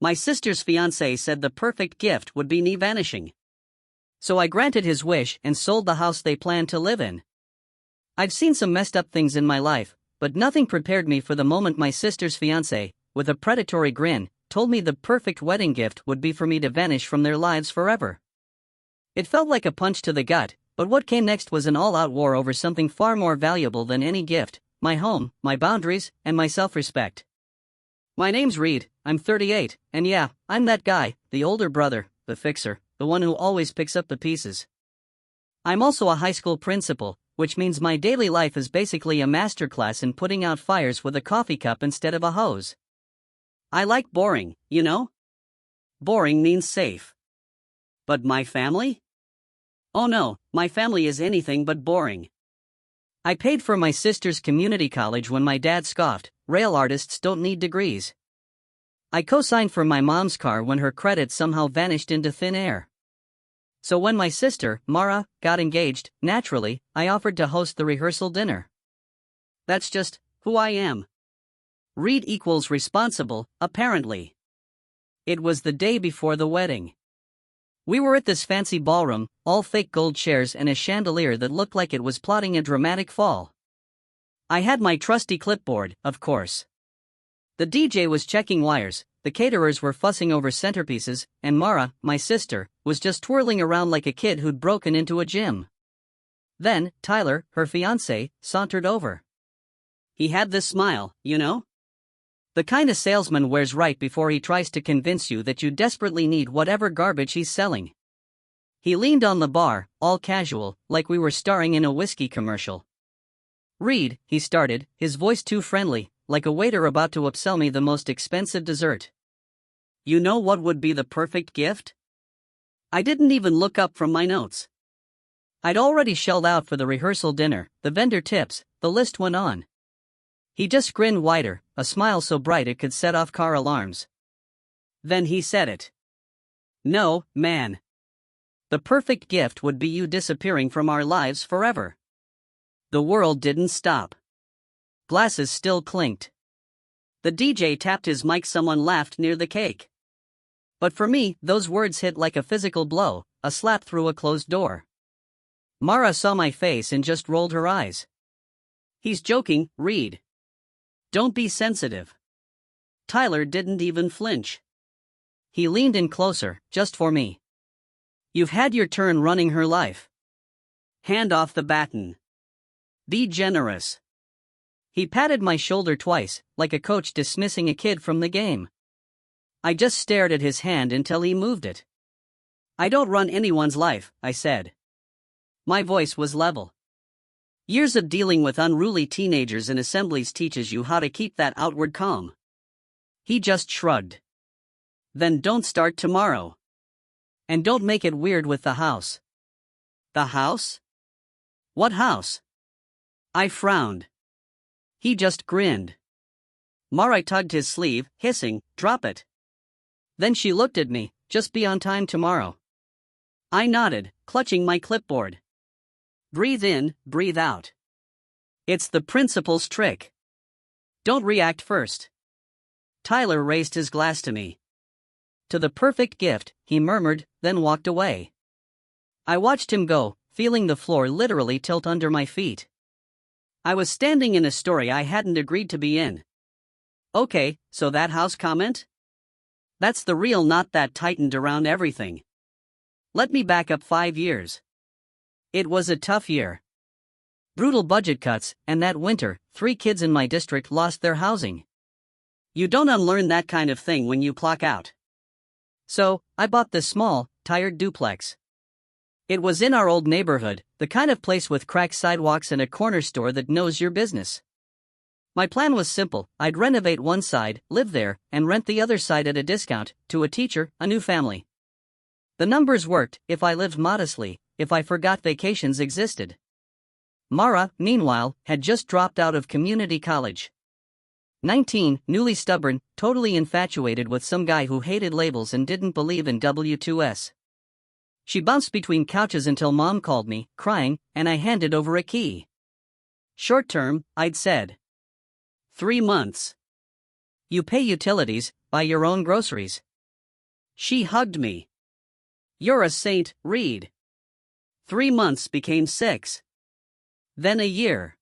My sister's fiancé said the perfect gift would be me vanishing. So I granted his wish and sold the house they planned to live in. I've seen some messed up things in my life, but nothing prepared me for the moment my sister's fiancé, with a predatory grin, told me the perfect wedding gift would be for me to vanish from their lives forever. It felt like a punch to the gut, but what came next was an all-out war over something far more valuable than any gift: my home, my boundaries, and my self-respect. My name's Reed, I'm 38, and yeah, I'm that guy, the older brother, the fixer, the one who always picks up the pieces. I'm also a high school principal, which means my daily life is basically a masterclass in putting out fires with a coffee cup instead of a hose. I like boring, you know? Boring means safe. But my family? Oh no, my family is anything but boring. I paid for my sister's community college when my dad scoffed, "Rail artists don't need degrees." I co-signed for my mom's car when her credit somehow vanished into thin air. So when my sister, Mara, got engaged, naturally, I offered to host the rehearsal dinner. That's just who I am. Reed equals responsible, apparently. It was the day before the wedding. We were at this fancy ballroom, all fake gold chairs and a chandelier that looked like it was plotting a dramatic fall. I had my trusty clipboard, of course. The DJ was checking wires, the caterers were fussing over centerpieces, and Mara, my sister, was just twirling around like a kid who'd broken into a gym. Then, Tyler, her fiancé, sauntered over. He had this smile, you know? The kind a salesman wears right before he tries to convince you that you desperately need whatever garbage he's selling. He leaned on the bar, all casual, like we were starring in a whiskey commercial. "Reed," he started, his voice too friendly, like a waiter about to upsell me the most expensive dessert. "You know what would be the perfect gift?" I didn't even look up from my notes. I'd already shelled out for the rehearsal dinner, the vendor tips, the list went on. He just grinned wider, a smile so bright it could set off car alarms. Then he said it. "No, man. The perfect gift would be you disappearing from our lives forever." The world didn't stop. Glasses still clinked. The DJ tapped his mic, someone laughed near the cake. But for me, those words hit like a physical blow, a slap through a closed door. Mara saw my face and just rolled her eyes. "He's joking, Reed. Don't be sensitive." Tyler didn't even flinch. He leaned in closer, just for me. "You've had your turn running her life. Hand off the baton. Be generous." He patted my shoulder twice, like a coach dismissing a kid from the game. I just stared at his hand until he moved it. "I don't run anyone's life," I said. My voice was level. Years of dealing with unruly teenagers in assemblies teaches you how to keep that outward calm. He just shrugged. "Then don't start tomorrow. And don't make it weird with the house." "The house? What house?" I frowned. He just grinned. Mara tugged his sleeve, hissing, "Drop it." Then she looked at me, "Just be on time tomorrow." I nodded, clutching my clipboard. Breathe in, breathe out. It's the principal's trick. Don't react first. Tyler raised his glass to me. "To the perfect gift," he murmured, then walked away. I watched him go, feeling the floor literally tilt under my feet. I was standing in a story I hadn't agreed to be in. Okay, so that house comment? That's the real knot that tightened around everything. Let me back up 5 years. It was a tough year. Brutal budget cuts, and that winter, 3 kids in my district lost their housing. You don't unlearn that kind of thing when you clock out. So, I bought this small, tired duplex. It was in our old neighborhood, the kind of place with cracked sidewalks and a corner store that knows your business. My plan was simple: I'd renovate one side, live there, and rent the other side at a discount, to a teacher, a new family. The numbers worked, if I lived modestly, if I forgot vacations existed. Mara, meanwhile, had just dropped out of community college. 19, newly stubborn, totally infatuated with some guy who hated labels and didn't believe in W2S. She bounced between couches until Mom called me, crying, and I handed over a key. "Short term," I'd said. 3 months. You pay utilities, buy your own groceries. She hugged me. You're a saint, Reed. 3 months became 6. Then a year.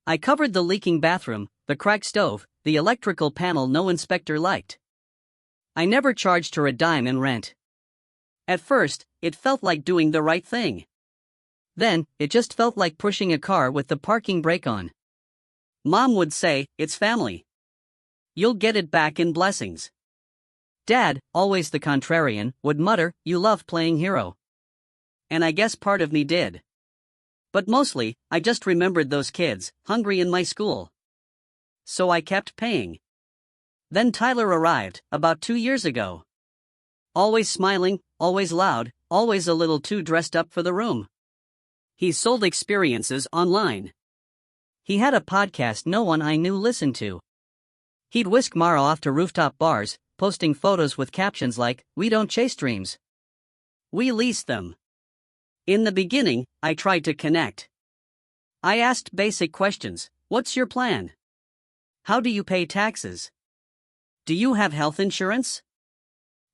I covered the leaking bathroom, the cracked stove, the electrical panel no inspector liked. I never charged her a dime in rent. At first, it felt like doing the right thing. Then, it just felt like pushing a car with the parking brake on. Mom would say, "It's family. You'll get it back in blessings." Dad, always the contrarian, would mutter, "You love playing hero." And I guess part of me did. But mostly, I just remembered those kids, hungry in my school. So I kept paying. Then Tyler arrived, about 2 years ago. Always smiling, always loud, always a little too dressed up for the room. He sold experiences online. He had a podcast no one I knew listened to. He'd whisk Mara off to rooftop bars, posting photos with captions like, "We don't chase dreams. We lease them." In the beginning, I tried to connect. I asked basic questions. What's your plan? How do you pay taxes? Do you have health insurance?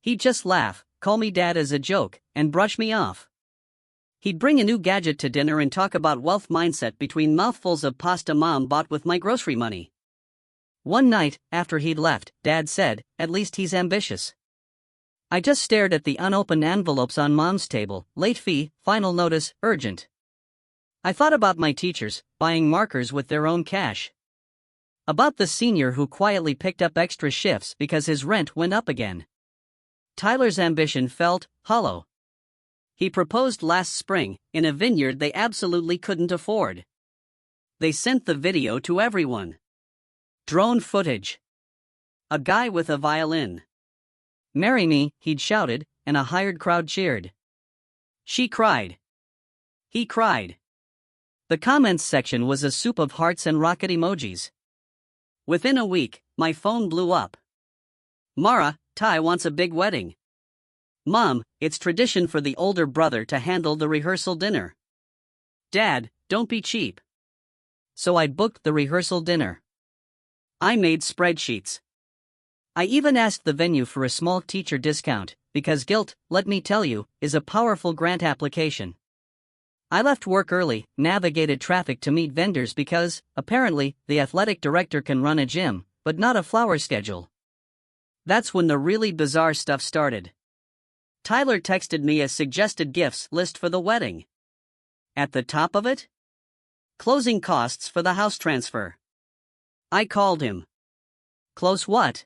He'd just laugh, call me dad as a joke, and brush me off. He'd bring a new gadget to dinner and talk about wealth mindset between mouthfuls of pasta mom bought with my grocery money. One night, after he'd left, Dad said, "At least he's ambitious." I just stared at the unopened envelopes on Mom's table, late fee, final notice, urgent. I thought about my teachers, buying markers with their own cash. About the senior who quietly picked up extra shifts because his rent went up again. Tyler's ambition felt hollow. He proposed last spring, in a vineyard they absolutely couldn't afford. They sent the video to everyone. Drone footage. A guy with a violin. "Marry me," he'd shouted, and a hired crowd cheered. She cried. He cried. The comments section was a soup of hearts and rocket emojis. Within a week, my phone blew up. "Mara, Ty wants a big wedding. Mom, it's tradition for the older brother to handle the rehearsal dinner. Dad, don't be cheap." So I booked the rehearsal dinner. I made spreadsheets. I even asked the venue for a small teacher discount, because guilt, let me tell you, is a powerful grant application. I left work early, navigated traffic to meet vendors because, apparently, the athletic director can run a gym, but not a flower schedule. That's when the really bizarre stuff started. Tyler texted me a suggested gifts list for the wedding. At the top of it? Closing costs for the house transfer. I called him. "Close what?"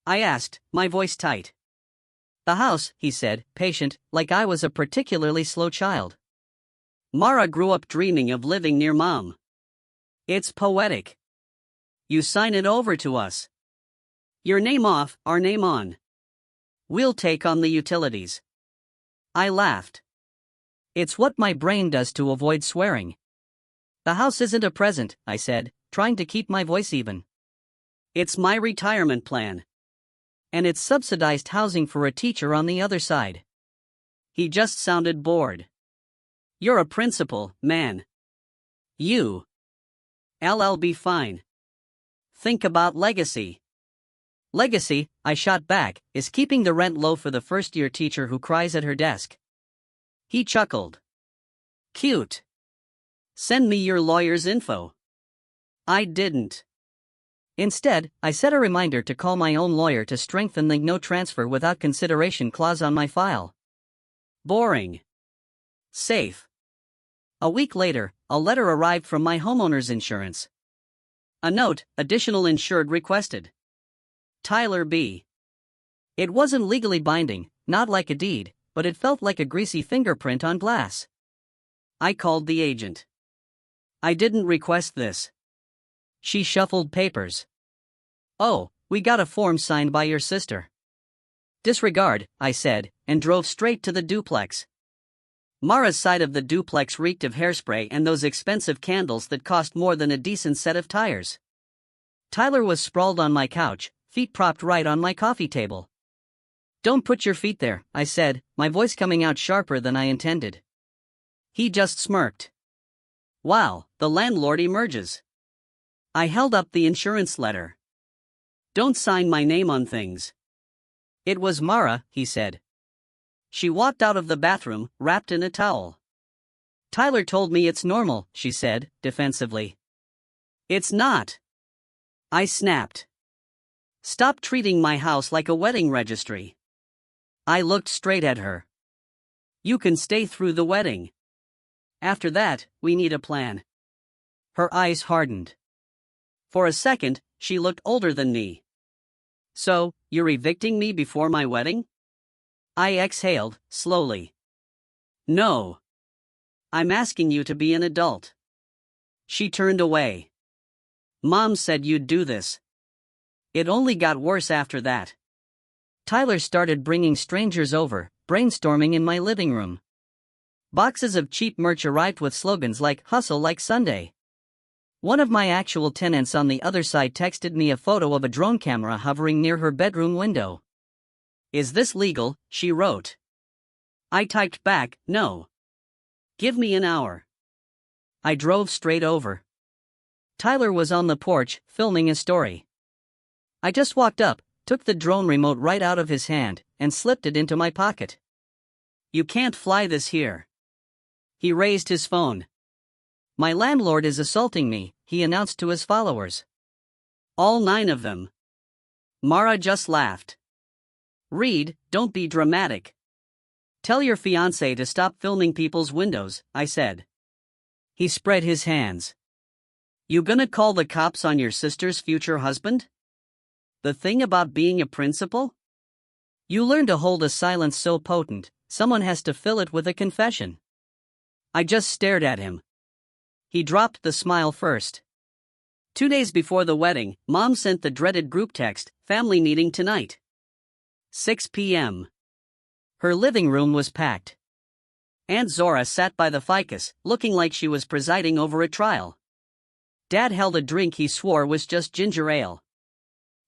I asked, my voice tight. "The house," he said, patient, like I was a particularly slow child. "Mara grew up dreaming of living near Mom. It's poetic. You sign it over to us. Your name off, our name on. We'll take on the utilities." I laughed. It's what my brain does to avoid swearing. "The house isn't a present," I said, trying to keep my voice even. "It's my retirement plan. And it's subsidized housing for a teacher on the other side." He just sounded bored. "You're a principal, man. You. LL be fine. Think about legacy." "Legacy," I shot back, "is keeping the rent low for the first-year teacher who cries at her desk." He chuckled. "Cute. Send me your lawyer's info." I didn't. Instead, I set a reminder to call my own lawyer to strengthen the no transfer without consideration clause on my file. Boring. Safe. A week later, a letter arrived from my homeowner's insurance. A note, additional insured requested. Tyler B. It wasn't legally binding, not like a deed, but it felt like a greasy fingerprint on glass. I called the agent. "I didn't request this." She shuffled papers. "Oh, we got a form signed by your sister." "Disregard," I said, and drove straight to the duplex. Mara's side of the duplex reeked of hairspray and those expensive candles that cost more than a decent set of tires. Tyler was sprawled on my couch, feet propped right on my coffee table. "Don't put your feet there," I said, my voice coming out sharper than I intended. He just smirked. Wow, the landlord emerges. I held up the insurance letter. Don't sign my name on things. It was Mara, he said. She walked out of the bathroom, wrapped in a towel. Tyler told me it's normal, she said, defensively. It's not. I snapped. Stop treating my house like a wedding registry. I looked straight at her. You can stay through the wedding. After that, we need a plan. Her eyes hardened. For a second, she looked older than me. So, you're evicting me before my wedding? I exhaled, slowly. No. I'm asking you to be an adult. She turned away. Mom said you'd do this. It only got worse after that. Tyler started bringing strangers over, brainstorming in my living room. Boxes of cheap merch arrived with slogans like "Hustle like Sunday." One of my actual tenants on the other side texted me a photo of a drone camera hovering near her bedroom window. "Is this legal?" she wrote. I typed back, "No. Give me an hour." I drove straight over. Tyler was on the porch, filming a story. I just walked up, took the drone remote right out of his hand, and slipped it into my pocket. "You can't fly this here." He raised his phone. "My landlord is assaulting me," he announced to his followers. All 9 of them. Mara just laughed. "Reed, don't be dramatic. Tell your fiancé to stop filming people's windows," I said. He spread his hands. "You gonna call the cops on your sister's future husband? The thing about being a principal? You learn to hold a silence so potent, someone has to fill it with a confession." I just stared at him. He dropped the smile first. 2 days before the wedding, Mom sent the dreaded group text, "Family meeting tonight. 6 p.m. Her living room was packed. Aunt Zora sat by the ficus, looking like she was presiding over a trial. Dad held a drink he swore was just ginger ale.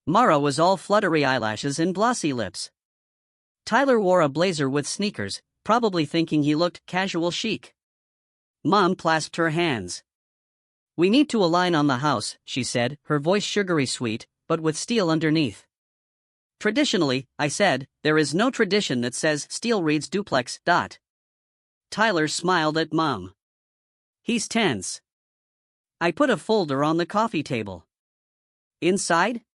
Mara was all fluttery eyelashes and glossy lips. Tyler wore a blazer with sneakers, probably thinking he looked casual chic. Mom clasped her hands. "We need to align on the house," she said, her voice sugary sweet, but with steel underneath. "Traditionally," I said, "there is no tradition that says steel reads duplex. Tyler smiled at Mom. He's tense. I put a folder on the coffee table. Inside?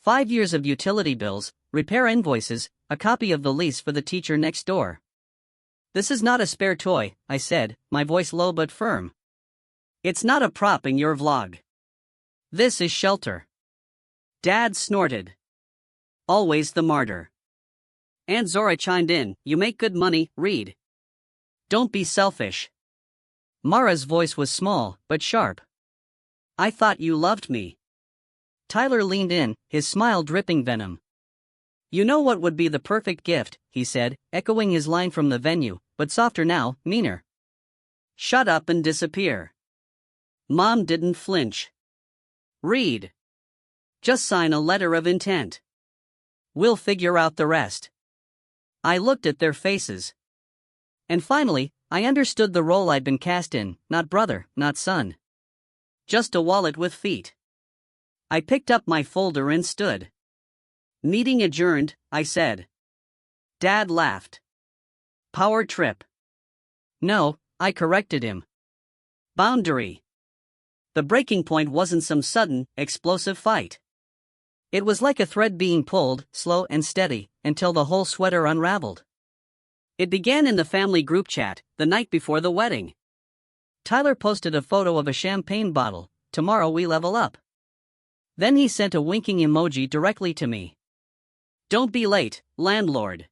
5 years of utility bills, repair invoices, a copy of the lease for the teacher next door. "This is not a spare toy," I said, my voice low but firm. "It's not a prop in your vlog. This is shelter." Dad snorted. Always the martyr. Aunt Zora chimed in, "You make good money, Reed. Don't be selfish." Mara's voice was small, but sharp. "I thought you loved me." Tyler leaned in, his smile dripping venom. "You know what would be the perfect gift," he said, echoing his line from the venue, but softer now, meaner. "Shut up and disappear." Mom didn't flinch. "Reed. Just sign a letter of intent. We'll figure out the rest." I looked at their faces. And finally, I understood the role I'd been cast in, not brother, not son. Just a wallet with feet. I picked up my folder and stood. "Meeting adjourned," I said. Dad laughed. "Power trip." "No," I corrected him. "Boundary." The breaking point wasn't some sudden, explosive fight. It was like a thread being pulled, slow and steady, until the whole sweater unraveled. It began in the family group chat, the night before the wedding. Tyler posted a photo of a champagne bottle, "Tomorrow we level up." Then he sent a winking emoji directly to me. "Don't be late, landlord."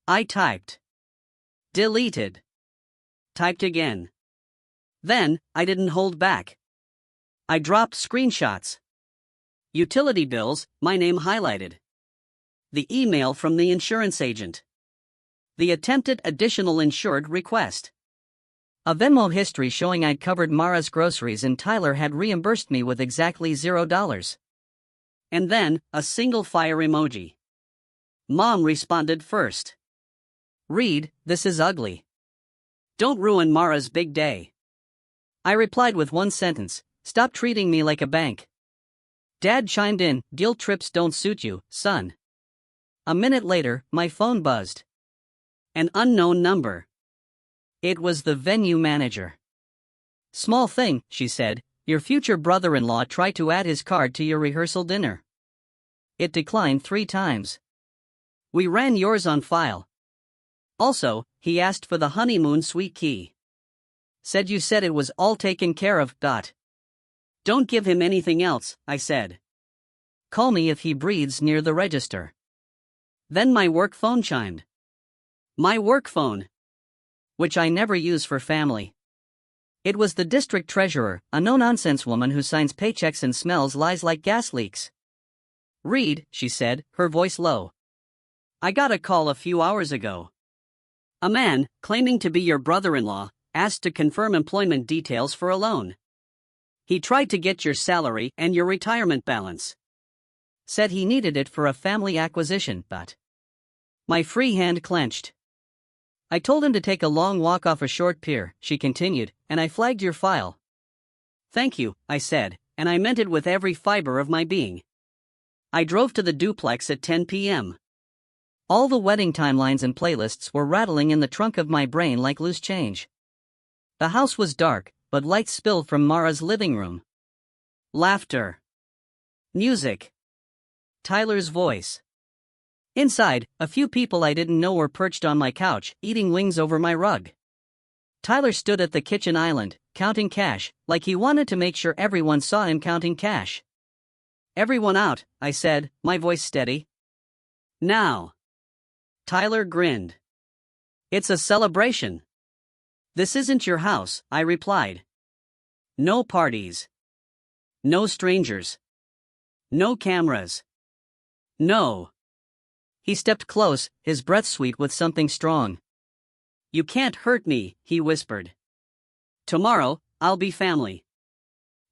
I typed. Deleted. Typed again. Then, I didn't hold back. I dropped screenshots. Utility bills, my name highlighted. The email from the insurance agent. The attempted additional insured request. A Venmo history showing I'd covered Mara's groceries and Tyler had reimbursed me with exactly $0. And then, a single fire emoji. Mom responded first. "Reed, this is ugly. Don't ruin Mara's big day." I replied with one sentence, "Stop treating me like a bank." Dad chimed in, "Guilt trips don't suit you, son." A minute later, my phone buzzed. An unknown number. It was the venue manager. "Small thing," she said, "your future brother-in-law tried to add his card to your rehearsal dinner. It declined 3 times. We ran yours on file. Also, he asked for the honeymoon suite key. Said you said it was all taken care of, . Don't give him anything else," I said. "Call me if he breathes near the register." Then my work phone chimed. My work phone. Which I never use for family. It was the district treasurer, a no-nonsense woman who signs paychecks and smells lies like gas leaks. "Reed," she said, her voice low. "I got a call a few hours ago. A man, claiming to be your brother-in-law, asked to confirm employment details for a loan. He tried to get your salary and your retirement balance. Said he needed it for a family acquisition, but..." My free hand clenched. "I told him to take a long walk off a short pier," she continued, "and I flagged your file." "Thank you," I said, and I meant it with every fiber of my being. I drove to the duplex at 10 p.m. All the wedding timelines and playlists were rattling in the trunk of my brain like loose change. The house was dark, but lights spilled from Mara's living room. Laughter. Music. Tyler's voice. Inside, a few people I didn't know were perched on my couch, eating wings over my rug. Tyler stood at the kitchen island, counting cash, like he wanted to make sure everyone saw him counting cash. "Everyone out," I said, my voice steady. "Now." Tyler grinned. "It's a celebration." "This isn't your house," I replied. "No parties. No strangers. No cameras. No." He stepped close, his breath sweet with something strong. "You can't hurt me," he whispered. "Tomorrow, I'll be family."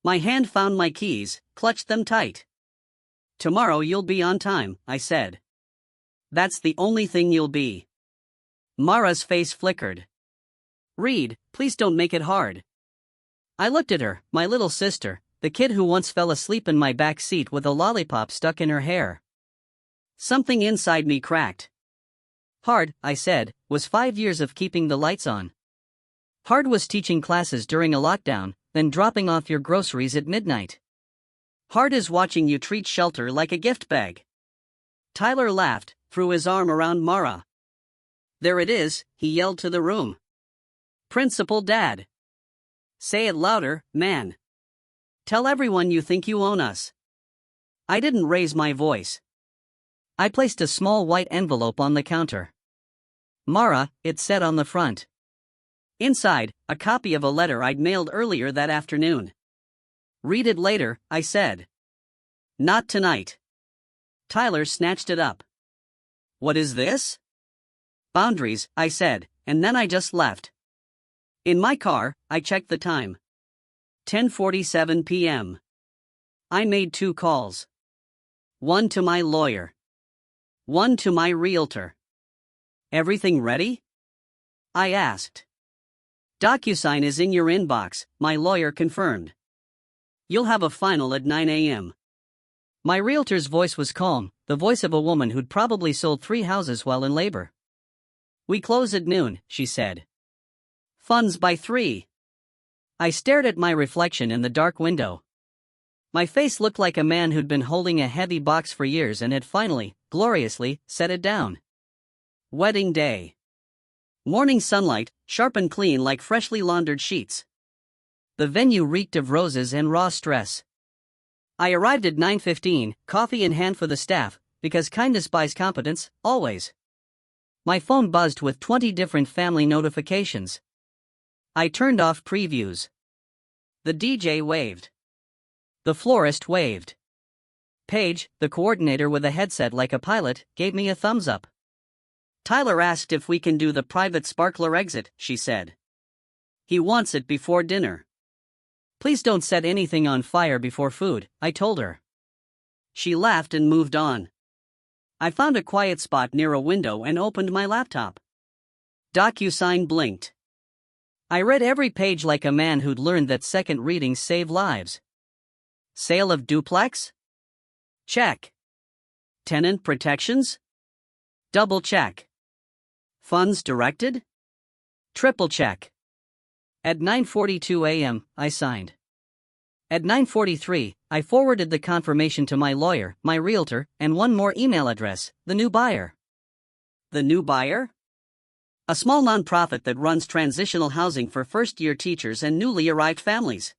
My hand found my keys, clutched them tight. "Tomorrow you'll be on time," I said. "That's the only thing you'll be." Mara's face flickered. "Reed, please don't make it hard." I looked at her, my little sister, the kid who once fell asleep in my back seat with a lollipop stuck in her hair. Something inside me cracked. Hard, I said, was 5 years of keeping the lights on. Hard was teaching classes during a lockdown, then dropping off your groceries at midnight. Hard is watching you treat shelter like a gift bag. Tyler laughed, threw his arm around Mara. "There it is," he yelled to the room. "Principal Dad. Say it louder, man. Tell everyone you think you own us." I didn't raise my voice. I placed a small white envelope on the counter. "Mara," it said on the front. Inside, a copy of a letter I'd mailed earlier that afternoon. "Read it later," I said. "Not tonight." Tyler snatched it up. "What is this?" "Boundaries," I said, and then I just left. In my car, I checked the time. 10:47 p.m. I made 2 calls. One to my lawyer. One to my realtor. "Everything ready?" I asked. "DocuSign is in your inbox," my lawyer confirmed. "You'll have a final at 9 a.m. My realtor's voice was calm, the voice of a woman who'd probably sold 3 houses while in labor. "We close at noon," she said. "Funds by 3. I stared at my reflection in the dark window. My face looked like a man who'd been holding a heavy box for years and had finally, gloriously, set it down. Wedding day. Morning sunlight, sharp and clean like freshly laundered sheets. The venue reeked of roses and raw stress. I arrived at 9:15, coffee in hand for the staff, because kindness buys competence, always. My phone buzzed with 20 different family notifications. I turned off previews. The DJ waved. The florist waved. Paige, the coordinator with a headset like a pilot, gave me a thumbs up. "Tyler asked if we can do the private sparkler exit," she said. "He wants it before dinner." "Please don't set anything on fire before food," I told her. She laughed and moved on. I found a quiet spot near a window and opened my laptop. DocuSign blinked. I read every page like a man who'd learned that second readings save lives. Sale of duplex? Check. Tenant protections? Double check. Funds directed? Triple check. At 9:42 a.m., I signed. At 9:43, I forwarded the confirmation to my lawyer, my realtor, and one more email address, the new buyer. The new buyer? A small nonprofit that runs transitional housing for first-year teachers and newly arrived families.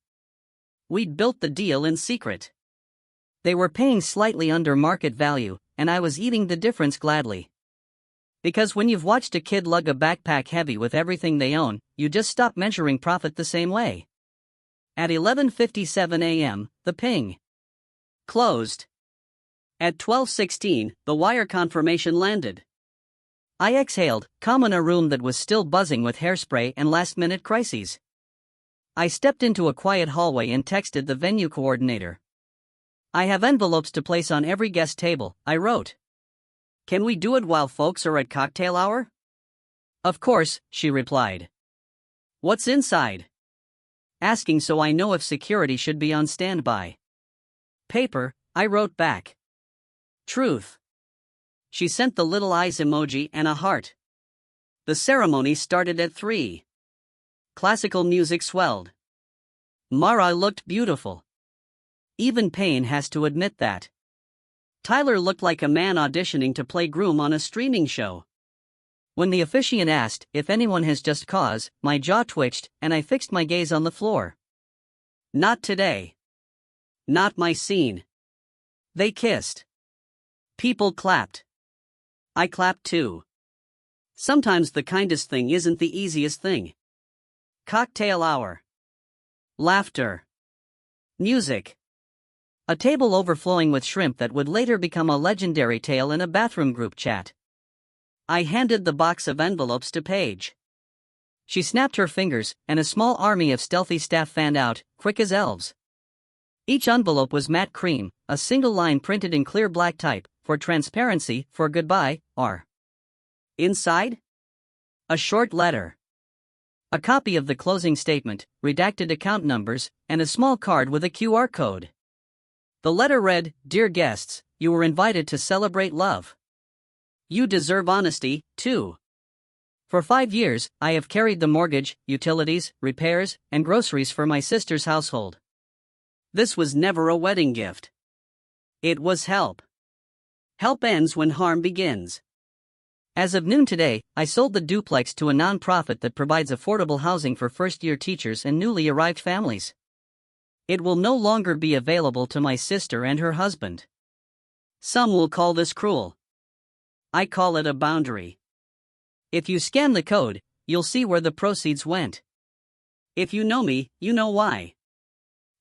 We'd built the deal in secret. They were paying slightly under market value, and I was eating the difference gladly. Because when you've watched a kid lug a backpack heavy with everything they own, you just stop measuring profit the same way. At 11:57 a.m., the ping. Closed. At 12:16, the wire confirmation landed. I exhaled, calm in a room that was still buzzing with hairspray and last-minute crises. I stepped into a quiet hallway and texted the venue coordinator. I have envelopes to place on every guest table, I wrote. Can we do it while folks are at cocktail hour? Of course, she replied. What's inside? Asking so I know if security should be on standby. Paper, I wrote back. Truth. She sent the little eyes emoji and a heart. The ceremony started at 3. Classical music swelled. Mara looked beautiful. Even Payne has to admit that. Tyler looked like a man auditioning to play groom on a streaming show. When the officiant asked if anyone has just cause, my jaw twitched and I fixed my gaze on the floor. Not today. Not my scene. They kissed. People clapped. I clapped too. Sometimes the kindest thing isn't the easiest thing. Cocktail hour. Laughter. Music. A table overflowing with shrimp that would later become a legendary tale in a bathroom group chat. I handed the box of envelopes to Paige. She snapped her fingers, and a small army of stealthy staff fanned out, quick as elves. Each envelope was matte cream, a single line printed in clear black type, for transparency, for goodbye, R. Inside? A short letter. A copy of the closing statement, redacted account numbers, and a small card with a QR code. The letter read, Dear guests, you were invited to celebrate love. You deserve honesty, too. For 5 years, I have carried the mortgage, utilities, repairs, and groceries for my sister's household. This was never a wedding gift. It was help. Help ends when harm begins. As of noon today, I sold the duplex to a nonprofit that provides affordable housing for first-year teachers and newly arrived families. It will no longer be available to my sister and her husband. Some will call this cruel. I call it a boundary. If you scan the code, you'll see where the proceeds went. If you know me, you know why.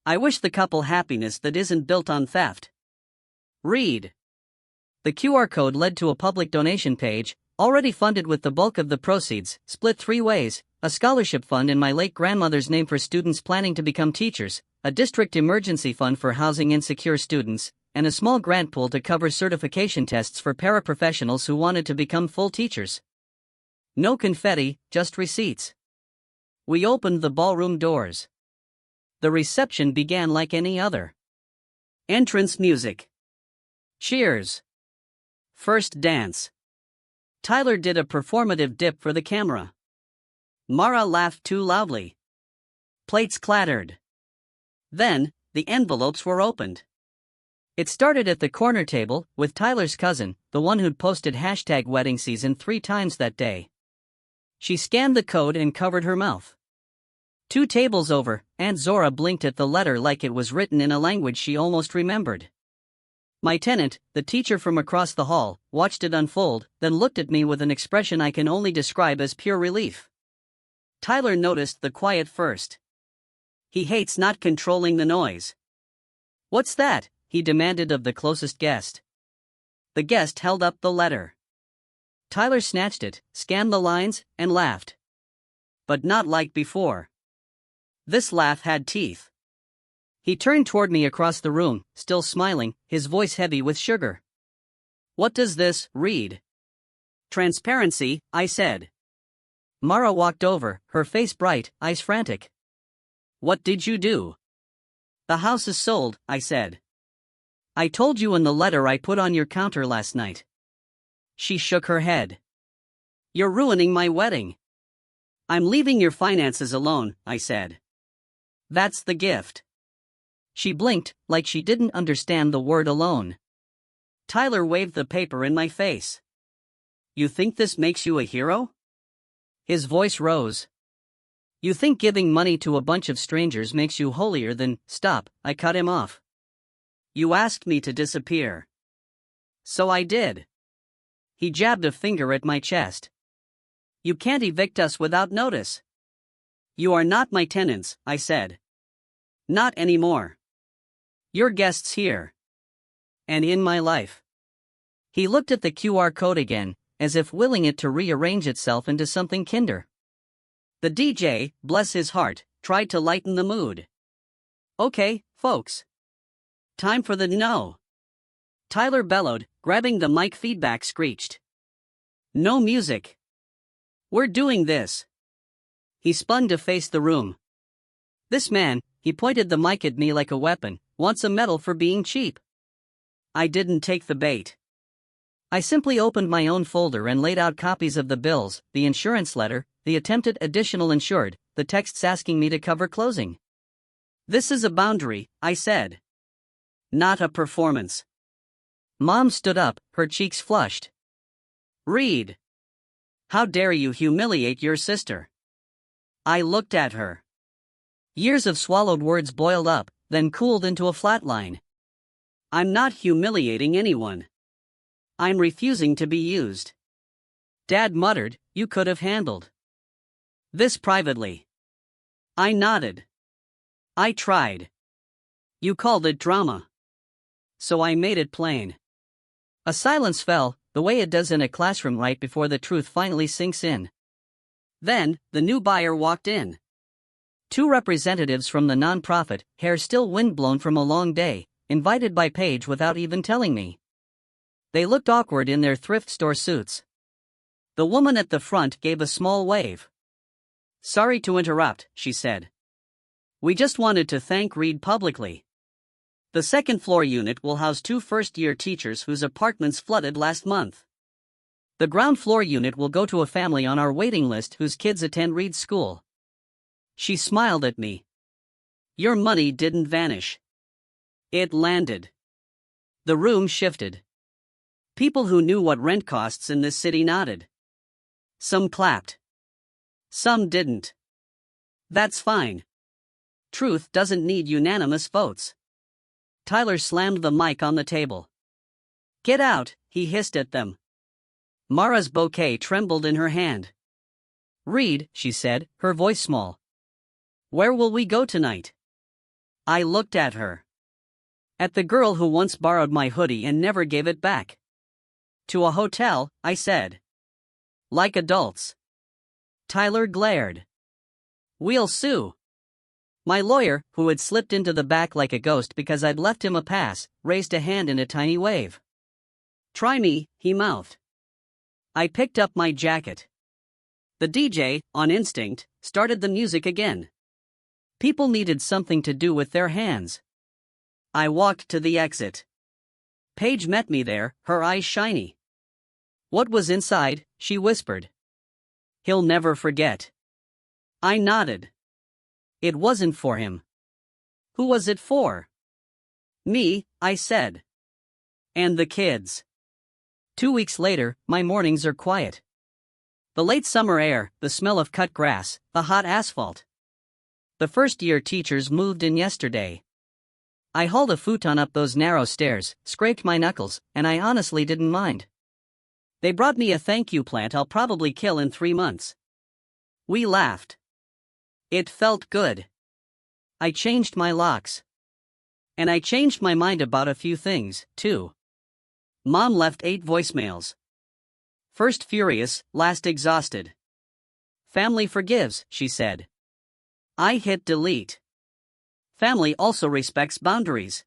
I wish the couple happiness that isn't built on theft. Read. The QR code led to a public donation page, already funded with the bulk of the proceeds, split 3 ways, a scholarship fund in my late grandmother's name for students planning to become teachers, a district emergency fund for housing insecure students, and a small grant pool to cover certification tests for paraprofessionals who wanted to become full teachers. No confetti, just receipts. We opened the ballroom doors. The reception began like any other. Entrance music. Cheers. First dance. Tyler did a performative dip for the camera. Mara laughed too loudly. Plates clattered. Then, the envelopes were opened. It started at the corner table, with Tyler's cousin, the one who'd posted #wedding season 3 times that day. She scanned the code and covered her mouth. 2 tables over, Aunt Zora blinked at the letter like it was written in a language she almost remembered. My tenant, the teacher from across the hall, watched it unfold, then looked at me with an expression I can only describe as pure relief. Tyler noticed the quiet first. He hates not controlling the noise. What's that? He demanded of the closest guest. The guest held up the letter. Tyler snatched it, scanned the lines, and laughed. But not like before. This laugh had teeth. He turned toward me across the room, still smiling, his voice heavy with sugar. What does this read? Transparency, I said. Mara walked over, her face bright, eyes frantic. What did you do? The house is sold, I said. I told you in the letter I put on your counter last night. She shook her head. You're ruining my wedding. I'm leaving your finances alone, I said. That's the gift. She blinked, like she didn't understand the word alone. Tyler waved the paper in my face. You think this makes you a hero? His voice rose. You think giving money to a bunch of strangers makes you holier than— Stop, I cut him off. You asked me to disappear. So I did. He jabbed a finger at my chest. You can't evict us without notice. You are not my tenants, I said. Not anymore. You're guests here. And in my life. He looked at the QR code again, as if willing it to rearrange itself into something kinder. The DJ, bless his heart, tried to lighten the mood. Okay, folks. Time for the no. Tyler bellowed, grabbing the mic. Feedback screeched. No music. We're doing this. He spun to face the room. This man, he pointed the mic at me like a weapon, wants a medal for being cheap. I didn't take the bait. I simply opened my own folder and laid out copies of the bills, the insurance letter, the attempted additional insured, the texts asking me to cover closing. This is a boundary, I said. Not a performance. Mom stood up, her cheeks flushed. Reed. How dare you humiliate your sister? I looked at her. Years of swallowed words boiled up, then cooled into a flat line. I'm not humiliating anyone. I'm refusing to be used. Dad muttered, you could have handled this privately. I nodded. I tried. You called it drama. So I made it plain. A silence fell, the way it does in a classroom right before the truth finally sinks in. Then, the new buyer walked in. 2 representatives from the nonprofit, hair still windblown from a long day, invited by Paige without even telling me. They looked awkward in their thrift store suits. The woman at the front gave a small wave. Sorry to interrupt, she said. We just wanted to thank Reed publicly. The second-floor unit will house 2 first-year teachers whose apartments flooded last month. The ground-floor unit will go to a family on our waiting list whose kids attend Reed's school. She smiled at me. Your money didn't vanish. It landed. The room shifted. People who knew what rent costs in this city nodded. Some clapped. Some didn't. That's fine. Truth doesn't need unanimous votes. Tyler slammed the mic on the table. Get out, he hissed at them. Mara's bouquet trembled in her hand. Reed, she said, her voice small. Where will we go tonight? I looked at her. At the girl who once borrowed my hoodie and never gave it back. To a hotel, I said. Like adults. Tyler glared. We'll sue. My lawyer, who had slipped into the back like a ghost because I'd left him a pass, raised a hand in a tiny wave. Try me, he mouthed. I picked up my jacket. The DJ, on instinct, started the music again. People needed something to do with their hands. I walked to the exit. Paige met me there, her eyes shiny. What was inside, she whispered. He'll never forget. I nodded. It wasn't for him. Who was it for? Me, I said. And the kids. 2 weeks later, my mornings are quiet. The late summer air, the smell of cut grass, the hot asphalt. The first-year teachers moved in yesterday. I hauled a futon up those narrow stairs, scraped my knuckles, and I honestly didn't mind. They brought me a thank you plant I'll probably kill in 3 months. We laughed. It felt good. I changed my locks. And I changed my mind about a few things, too. Mom left 8 voicemails. First furious, last exhausted. Family forgives, she said. I hit delete. Family also respects boundaries.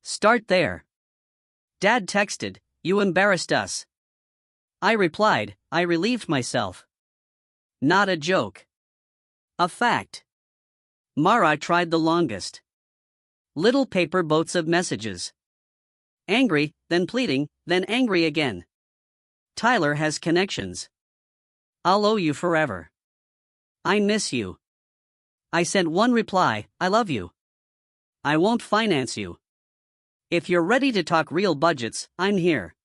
Start there. Dad texted, you embarrassed us. I replied, I relieved myself. Not a joke. A fact. Mara tried the longest. Little paper boats of messages. Angry, then pleading, then angry again. Tyler has connections. I'll owe you forever. I miss you. I sent one reply, I love you. I won't finance you. If you're ready to talk real budgets, I'm here.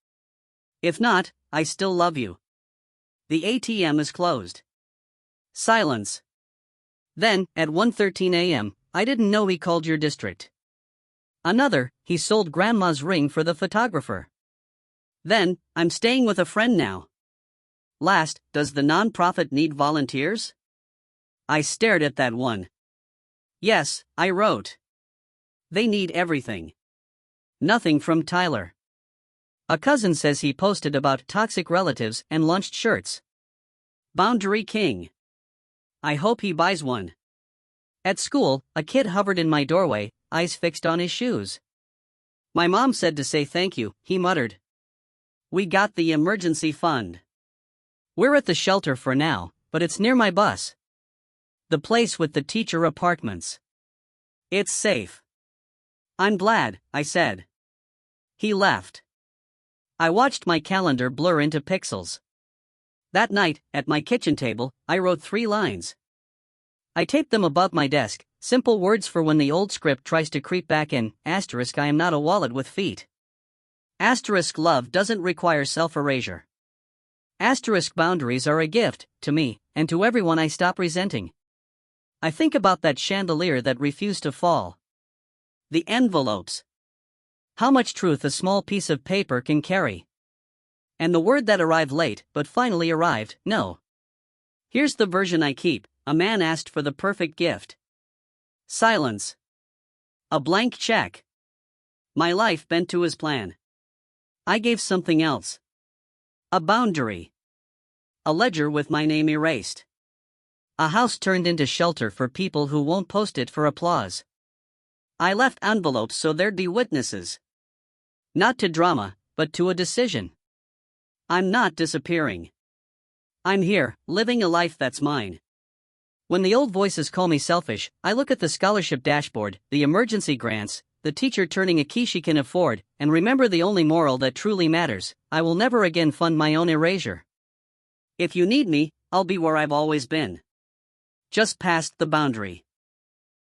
If not, I still love you. The ATM is closed. Silence. Then, at 1:13 a.m., I didn't know he called your district. Another, he sold grandma's ring for the photographer. Then, I'm staying with a friend now. Last, does the nonprofit need volunteers? I stared at that one. Yes, I wrote. They need everything. Nothing from Tyler. A cousin says he posted about toxic relatives and launched shirts. Boundary King. I hope he buys one. At school, a kid hovered in my doorway, eyes fixed on his shoes. My mom said to say thank you, he muttered. We got the emergency fund. We're at the shelter for now, but it's near my bus. The place with the teacher apartments. It's safe. I'm glad, I said. He left. I watched my calendar blur into pixels. That night, at my kitchen table, I wrote 3 lines. I taped them above my desk, simple words for when the old script tries to creep back in, asterisk I am not a wallet with feet. Asterisk love doesn't require self-erasure. Asterisk boundaries are a gift, to me, and to everyone I stop resenting. I think about that chandelier that refused to fall. The envelopes. How much truth a small piece of paper can carry. And the word that arrived late, but finally arrived, no. Here's the version I keep. A man asked for the perfect gift. Silence. A blank check. My life bent to his plan. I gave something else. A boundary. A ledger with my name erased. A house turned into shelter for people who won't post it for applause. I left envelopes so there'd be witnesses. Not to drama, but to a decision. I'm not disappearing. I'm here, living a life that's mine. When the old voices call me selfish, I look at the scholarship dashboard, the emergency grants, the teacher turning a key she can afford, and remember the only moral that truly matters: I will never again fund my own erasure. If you need me, I'll be where I've always been. Just past the boundary.